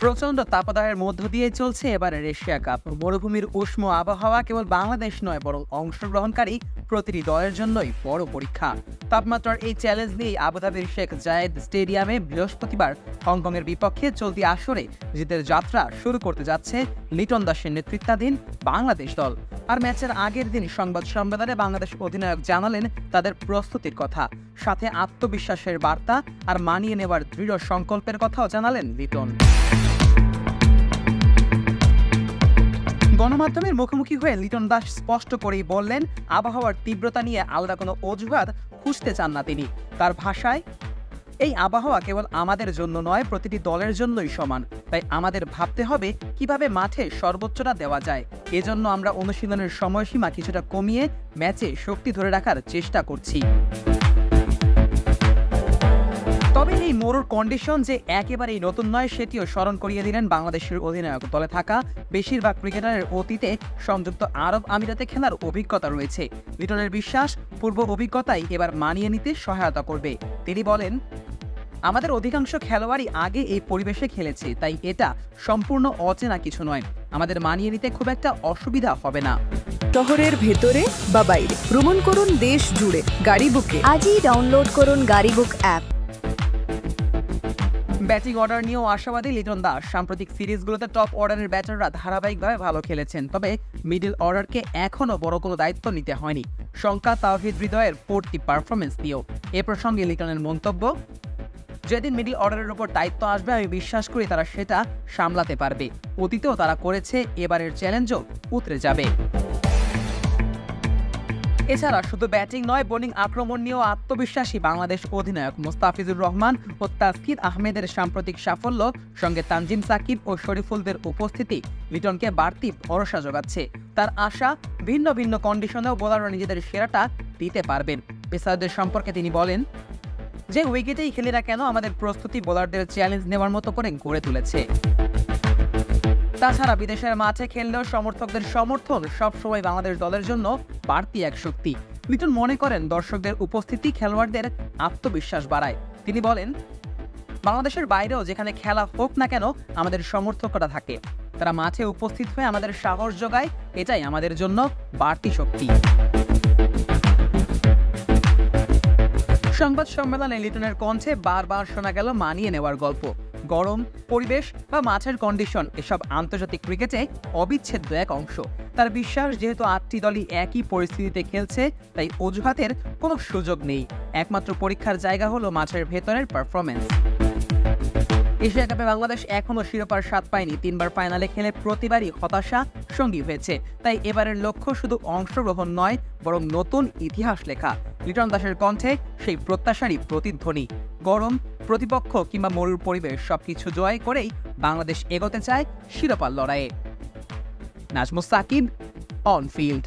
প্রচণ্ড তাপদাহের মধ্য দিয়ে চলছে এবারের এশিয়া কাপ। মরুভূমির উষ্ণ আবহাওয়া কেবল বাংলাদেশ নয়, বরং অংশগ্রহণকারী প্রতিটি দলের জন্যই বড় পরীক্ষা। তাপমাত্রার এই চ্যালেঞ্জ নিয়ে আবুধাবির শেখ জায়েদ স্টেডিয়ামে বৃহস্পতিবার হংকংয়ের বিপক্ষে চলতি আসরে জিতের যাত্রা শুরু করতে যাচ্ছে লিটন দাসের নেতৃত্বাধীন বাংলাদেশ দল। আর ম্যাচের আগের দিন সংবাদ সম্মেলনে বাংলাদেশ অধিনায়ক জানালেন তাদের প্রস্তুতির কথা, সাথে আত্মবিশ্বাসের বার্তা আর মানিয়ে নেওয়ার দৃঢ় সংকল্পের কথাও জানালেন লিটন। গণমাধ্যমের মুখোমুখি হয়ে লিটন দাস স্পষ্ট করেই বললেন, আবহাওয়ার তীব্রতা নিয়ে আলাদা কোনো অজুহাত খুঁজতে চান না তিনি। তার ভাষায়, এই আবহাওয়া কেবল আমাদের জন্য নয়, প্রতিটি দলের জন্যই সমান। তাই আমাদের ভাবতে হবে কিভাবে মাঠে সর্বোচ্চটা দেওয়া যায়। এজন্য আমরা অনুশীলনের সময়সীমা কিছুটা কমিয়ে ম্যাচে শক্তি ধরে রাখার চেষ্টা করছি। তবে এই মরুর কন্ডিশন যে একেবারেই নতুন নয়, সেটিও স্মরণ করিয়ে দিলেন বাংলাদেশের অধিনায়ক। দলে থাকা বেশিরভাগ ক্রিকেটারের অতীতে সংযুক্ত আরব আমিরাতে খেলার অভিজ্ঞতা রয়েছে। লিটনের বিশ্বাস, পূর্ব অভিজ্ঞতাই এবার মানিয়ে নিতে সহায়তা করবে। তিনি বলেন, আমাদের অধিকাংশ খেলোয়াড়ই আগে এই পরিবেশে খেলেছে, তাই এটা সম্পূর্ণ অচেনা কিছু নয়। আমাদের মানিয়ে নিতে খুব একটা অসুবিধা হবে না। শহরের ভেতরে বা বাইরে ভ্রমণ করুন দেশ জুড়ে গাড়ি বুকে। আজই ডাউনলোড করুন গাড়িবুক অ্যাপ। ব্যাটিং অর্ডার নিয়েও আশাবাদী লিটন দাস। সাম্প্রতিক সিরিজগুলোতে টপ অর্ডারের ব্যাটাররা ধারাবাহিকভাবে ভালো খেলেছেন, তবে মিডল অর্ডারকে এখনও বড় কোনো দায়িত্ব নিতে হয়নি। শঙ্কা তাওহিদ হৃদয়ের পড়তি পারফরমেন্স নিয়েও। এ প্রসঙ্গে লিটনের মন্তব্য, যেদিন মিডল অর্ডারের উপর দায়িত্ব আসবে আমি বিশ্বাস করি তারা সেটা সামলাতে পারবে। অতীতেও তারা করেছে, এবারের চ্যালেঞ্জও উতরে যাবে। এছাড়া শুধু ব্যাটিং নয়, বোলিং আক্রমণ নিয়েও আত্মবিশ্বাসী বাংলাদেশ অধিনায়ক। মোস্তাফিজুর রহমান ও তাসকির আহমেদের সাম্প্রতিক সাফল্য, সঙ্গে তানজিম সাকিব ও শরীফুলদের উপস্থিতি লিটনকে বাড়তি ভরসা যোগাচ্ছে। তার আশা, ভিন্ন ভিন্ন কন্ডিশনেও বোলাররা নিজেদের সেরাটা দিতে পারবেন। পেসারদের সম্পর্কে তিনি বলেন, যে উইকেটেই খেলি না কেন, আমাদের প্রস্তুতি বোলারদের চ্যালেঞ্জ নেওয়ার মতো করে গড়ে তুলেছে। তাছাড়া বিদেশের মাঠে খেললেও সমর্থকদের সমর্থন সবসময় বাংলাদেশ দলের জন্য বাড়তি এক শক্তি। লিটন মনে করেন, দর্শকদের উপস্থিতি খেলোয়াড়দের আত্মবিশ্বাস বাড়ায়। তিনি বলেন, বাংলাদেশের বাইরেও যেখানে খেলা হোক না কেন, আমাদের সমর্থকরা থাকে। তারা মাঠে উপস্থিত হয়ে আমাদের সাহস যোগায়, এটাই আমাদের জন্য বাড়তি শক্তি। সংবাদ সম্মেলনে লিটনের কণ্ঠে বারবার শোনা গেল মানিয়ে নেওয়ার গল্প। গরম পরিবেশ বা মাঠের কন্ডিশন এসব আন্তর্জাতিক ক্রিকেটে অবিচ্ছেদ্য এক অংশ। তার বিশ্বাস, যেহেতু 8টি দলই একই পরিস্থিতিতে খেলছে, তাই অজুহাতের কোনো সুযোগ নেই। একমাত্র পরীক্ষার জায়গা হলো মাঠের ভেতরের পারফরমেন্স। এশিয়া কাপে বাংলাদেশ এখনও শিরোপার স্বাদ পায়নি। 3বার ফাইনালে খেলে প্রতিবারই হতাশা সঙ্গী হয়েছে। তাই এবারের লক্ষ্য শুধু অংশগ্রহণ নয়, বরং নতুন ইতিহাস লেখা। লিটন দাসের কণ্ঠে সেই প্রত্যাশারই প্রতিধ্বনি। গরম প্রতিপক্ষ কিংবা মরুর পরিবেশ সবকিছু জয় করেই বাংলাদেশ এগোতে চায় শিরোপার লড়াইয়ে। Nazmus Sakib, on field.